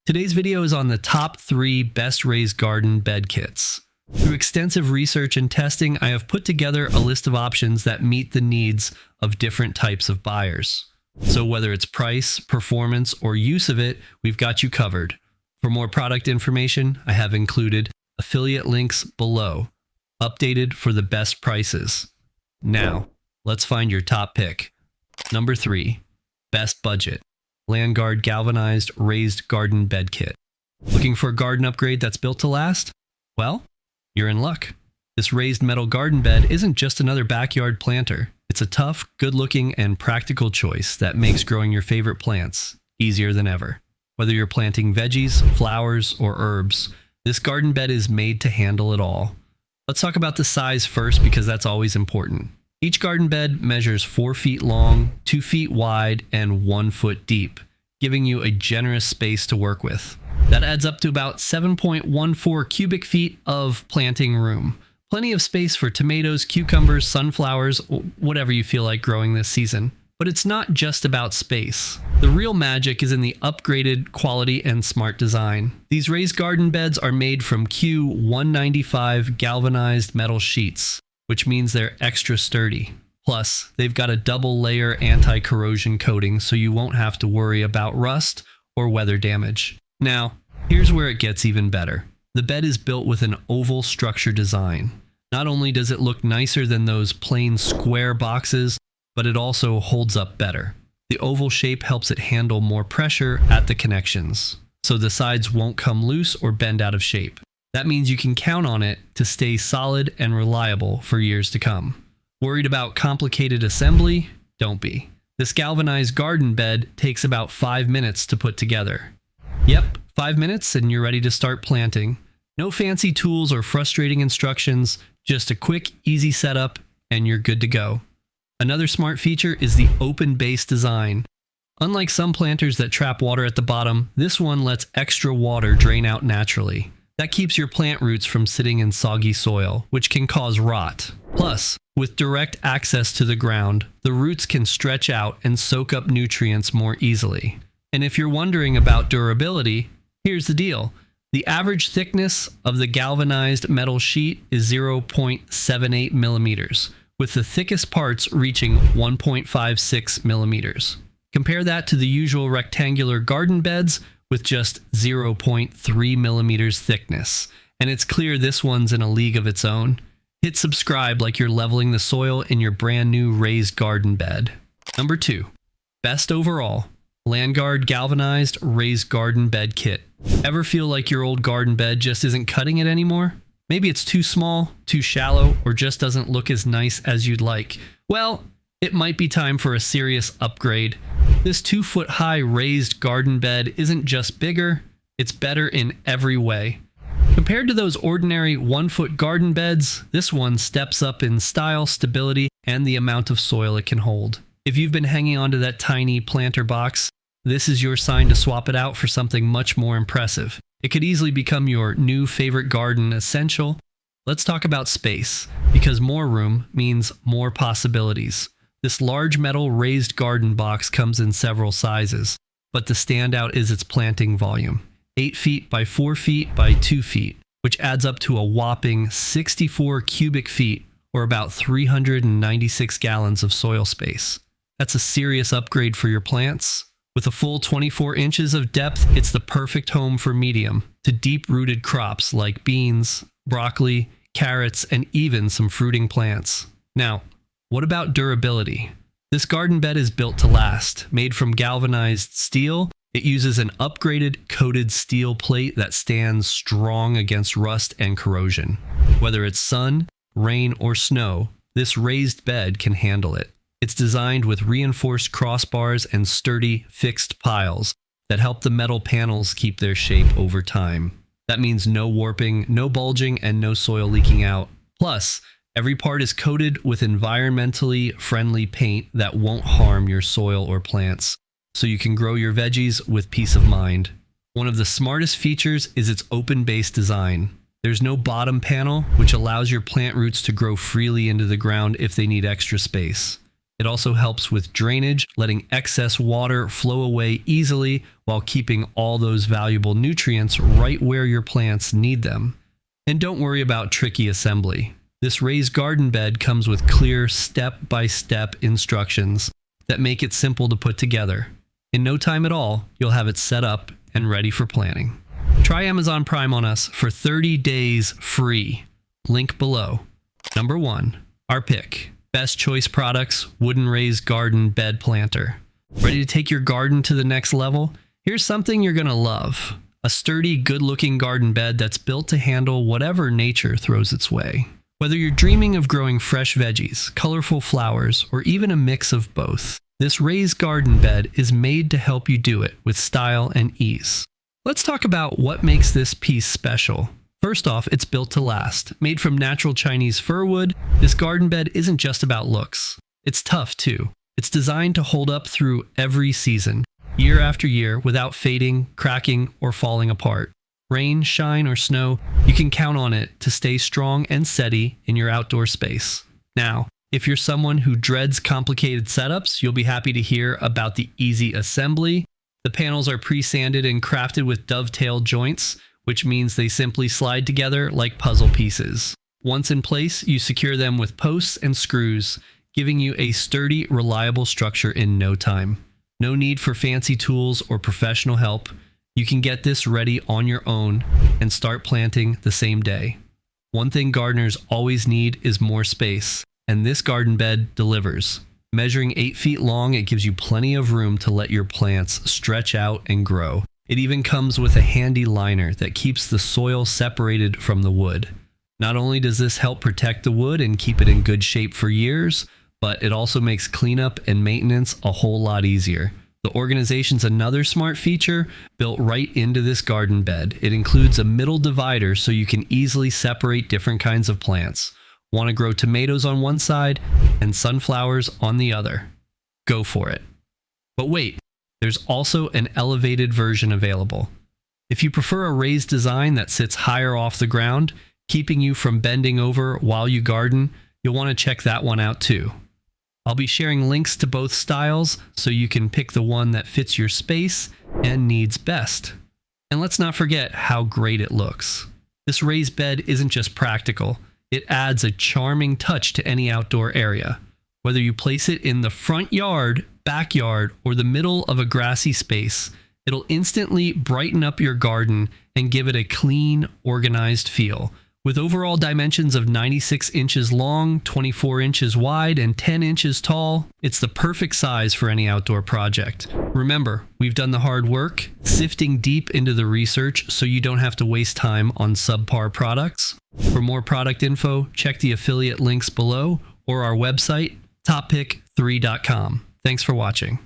Today's video is on the top 3 best raised garden bed kits. Through extensive research and testing, I have put together a list of options that meet the needs of different types of buyers. So whether it's price, performance, or use of it, we've got you covered. For more product information, I have included affiliate links below, updated for the best prices. Now, let's find your top pick. Number 3, best budget. Landguard Galvanized Raised Garden Bed Kit. Looking for a garden upgrade that's built to last? Well, you're in luck. This raised metal garden bed isn't just another backyard planter. It's a tough, good-looking, and practical choice that makes growing your favorite plants easier than ever. Whether you're planting veggies, flowers, or herbs, this garden bed is made to handle it all. Let's talk about the size first because that's always important. Each garden bed measures 4 feet long, 2 feet wide, and 1 foot deep, giving you a generous space to work with. That adds up to about 7.14 cubic feet of planting room. Plenty of space for tomatoes, cucumbers, sunflowers, whatever you feel like growing this season. But it's not just about space. The real magic is in the upgraded quality and smart design. These raised garden beds are made from Q195 galvanized metal sheets, which means they're extra sturdy. Plus, they've got a double layer anti-corrosion coating so you won't have to worry about rust or weather damage. Now, here's where it gets even better. The bed is built with an oval structure design. Not only does it look nicer than those plain square boxes, but it also holds up better. The oval shape helps it handle more pressure at the connections, so the sides won't come loose or bend out of shape. That means you can count on it to stay solid and reliable for years to come. Worried about complicated assembly? Don't be. This galvanized garden bed takes about 5 minutes to put together. Yep, 5 minutes and you're ready to start planting. No fancy tools or frustrating instructions, just a quick, easy setup and you're good to go. Another smart feature is the open base design. Unlike some planters that trap water at the bottom, this one lets extra water drain out naturally. That keeps your plant roots from sitting in soggy soil, which can cause rot. Plus, with direct access to the ground, the roots can stretch out and soak up nutrients more easily. And if you're wondering about durability, here's the deal. The average thickness of the galvanized metal sheet is 0.78 millimeters, with the thickest parts reaching 1.56 millimeters. Compare that to the usual rectangular garden beds with just 0.3 millimeters thickness, and it's clear this one's in a league of its own. Hit subscribe like you're leveling the soil in your brand new raised garden bed. Number 2, best overall, Landguard Galvanized Raised Garden Bed Kit. Ever feel like your old garden bed just isn't cutting it anymore? Maybe it's too small, too shallow, or just doesn't look as nice as you'd like. Well, it might be time for a serious upgrade. This 2-foot-high raised garden bed isn't just bigger, it's better in every way. Compared to those ordinary 1-foot garden beds, this one steps up in style, stability, and the amount of soil it can hold. If you've been hanging onto that tiny planter box, this is your sign to swap it out for something much more impressive. It could easily become your new favorite garden essential. Let's talk about space, because more room means more possibilities. This large metal raised garden box comes in several sizes, but the standout is its planting volume. 8 feet by 4 feet by 2 feet, which adds up to a whopping 64 cubic feet, or about 396 gallons of soil space. That's a serious upgrade for your plants. With a full 24 inches of depth, it's the perfect home for medium to deep-rooted crops like beans, broccoli, carrots, and even some fruiting plants. Now, what about durability? This garden bed is built to last. Made from galvanized steel, it uses an upgraded coated steel plate that stands strong against rust and corrosion. Whether it's sun, rain, or snow, this raised bed can handle it. It's designed with reinforced crossbars and sturdy, fixed piles that help the metal panels keep their shape over time. That means no warping, no bulging, and no soil leaking out. Plus, every part is coated with environmentally friendly paint that won't harm your soil or plants, so you can grow your veggies with peace of mind. One of the smartest features is its open base design. There's no bottom panel, which allows your plant roots to grow freely into the ground if they need extra space. It also helps with drainage, letting excess water flow away easily while keeping all those valuable nutrients right where your plants need them. And don't worry about tricky assembly. This raised garden bed comes with clear step-by-step instructions that make it simple to put together. In no time at all, you'll have it set up and ready for planting. Try Amazon Prime on us for 30 days free. Link below. Number 1, our pick. Best Choice Products Wooden Raised Garden Bed Planter. Ready to take your garden to the next level? Here's something you're going to love. A sturdy, good-looking garden bed that's built to handle whatever nature throws its way. Whether you're dreaming of growing fresh veggies, colorful flowers, or even a mix of both, this raised garden bed is made to help you do it with style and ease. Let's talk about what makes this piece special. First off, it's built to last. Made from natural Chinese fir wood, this garden bed isn't just about looks. It's tough too. It's designed to hold up through every season, year after year, without fading, cracking, or falling apart. Rain, shine, or snow, you can count on it to stay strong and steady in your outdoor space. Now, if you're someone who dreads complicated setups, you'll be happy to hear about the easy assembly. The panels are pre-sanded and crafted with dovetail joints, which means they simply slide together like puzzle pieces. Once in place, you secure them with posts and screws, giving you a sturdy, reliable structure in no time. No need for fancy tools or professional help. You can get this ready on your own and start planting the same day. One thing gardeners always need is more space, and this garden bed delivers. Measuring 8 feet long, it gives you plenty of room to let your plants stretch out and grow. It even comes with a handy liner that keeps the soil separated from the wood. Not only does this help protect the wood and keep it in good shape for years, but it also makes cleanup and maintenance a whole lot easier. The organization's another smart feature built right into this garden bed. It includes a middle divider so you can easily separate different kinds of plants. Want to grow tomatoes on one side and sunflowers on the other? Go for it. But wait, there's also an elevated version available. If you prefer a raised design that sits higher off the ground, keeping you from bending over while you garden, you'll want to check that one out too. I'll be sharing links to both styles so you can pick the one that fits your space and needs best. And let's not forget how great it looks. This raised bed isn't just practical, it adds a charming touch to any outdoor area. Whether you place it in the front yard, backyard, or the middle of a grassy space, it'll instantly brighten up your garden and give it a clean, organized feel. With overall dimensions of 96 inches long, 24 inches wide, and 10 inches tall, it's the perfect size for any outdoor project. Remember, we've done the hard work, sifting deep into the research so you don't have to waste time on subpar products. For more product info, check the affiliate links below or our website, toppick3.com. Thanks for watching.